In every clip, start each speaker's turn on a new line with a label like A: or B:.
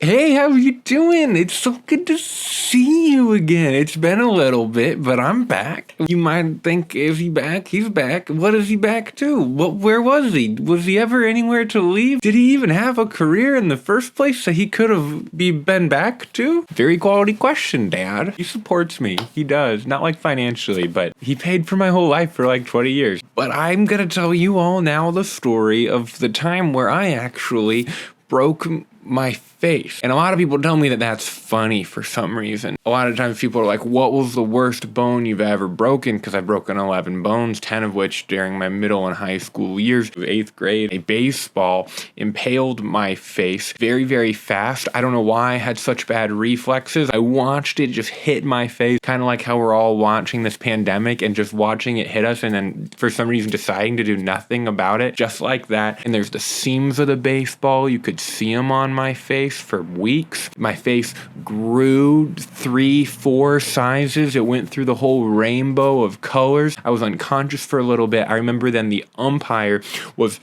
A: Hey, how you doing? It's so good to see you again. It's been a little bit, but I'm back. You might think, is he back? He's back. What is he back to? Where was he? Was he ever anywhere to leave? Did he even have a career in the first place that he could have been back to? Very quality question, Dad. He supports me. He does. Not like financially, but he paid for my whole life for like 20 years. But I'm gonna tell you all now the story of the time where I actually broke my face. And a lot of people tell me that that's funny for some reason. A lot of times people are like, what was the worst bone you've ever broken? Because I've broken 11 bones, 10 of which during my middle and high school years. 8th grade, a baseball impaled my face very, very fast. I don't know why I had such bad reflexes. I watched it just hit my face, kind of like how we're all watching this pandemic and just watching it hit us and then for some reason deciding to do nothing about it, just like that. And there's the seams of the baseball. You could see them on my face for weeks. My face grew 3-4 sizes. It went through the whole rainbow of colors. I was unconscious for a little bit. I remember then the umpire was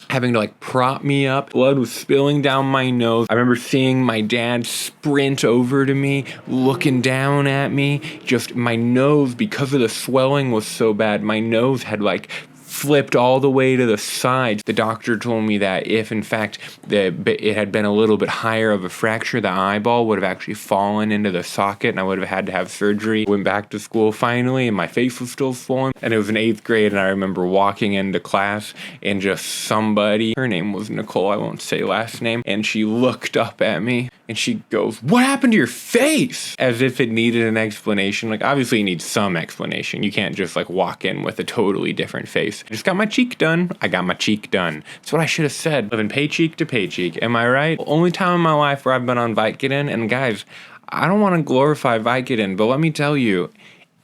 A: having to like prop me up. Blood was spilling down my nose. I remember seeing my dad sprint over to me, looking down at me. Just my nose, because of the swelling was so bad, my nose had like flipped all the way to the side. The doctor told me that if in fact it had been a little bit higher of a fracture, the eyeball would have actually fallen into the socket and I would have had to have surgery. Went back to school finally and my face was still swollen. And it was in 8th grade and I remember walking into class and just somebody, her name was Nicole, I won't say last name, and she looked up at me and she goes, "What happened to your face?" As if it needed an explanation. Like obviously it needs some explanation. You can't just like walk in with a totally different face. I just got my cheek done. I got my cheek done. That's what I should have said. Living paycheek to paycheek. Am I right? Only time in my life where I've been on Vicodin. And guys, I don't want to glorify Vicodin, but let me tell you,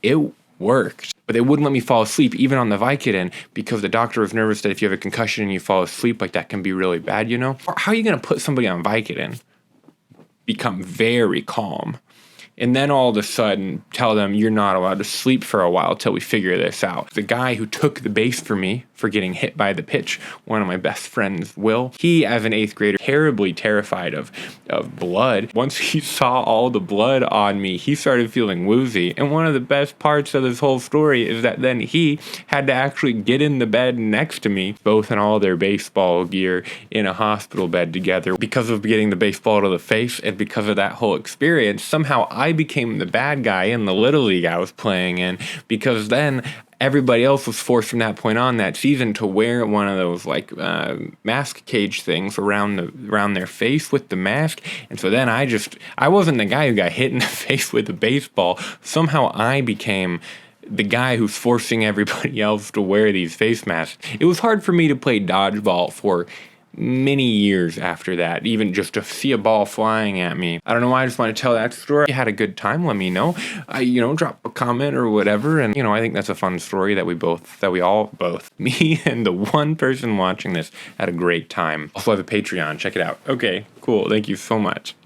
A: it worked. But they wouldn't let me fall asleep even on the Vicodin because the doctor was nervous that if you have a concussion and you fall asleep, like that can be really bad, you know? How are you going to put somebody on Vicodin? Become very calm. And then all of a sudden tell them you're not allowed to sleep for a while till we figure this out. The guy who took the base for me for getting hit by the pitch, one of my best friends, Will, he as an 8th grader, terribly terrified of blood. Once he saw all the blood on me, he started feeling woozy. And one of the best parts of this whole story is that then he had to actually get in the bed next to me, both in all their baseball gear, in a hospital bed together. Because of getting the baseball to the face and because of that whole experience, somehow I became the bad guy in the Little League I was playing in, because then everybody else was forced from that point on that season to wear one of those like mask cage things around their face with the mask. And so then I wasn't the guy who got hit in the face with a baseball. Somehow I became the guy who's forcing everybody else to wear these face masks. It was hard for me to play dodgeball for many years after that, even just to see a ball flying at me. I don't know why I just want to tell that story. If you had a good time, let me know. Drop a comment or whatever. And, I think that's a fun story that we all, me and the one person watching this had a great time. Also have a Patreon. Check it out. Okay, cool. Thank you so much.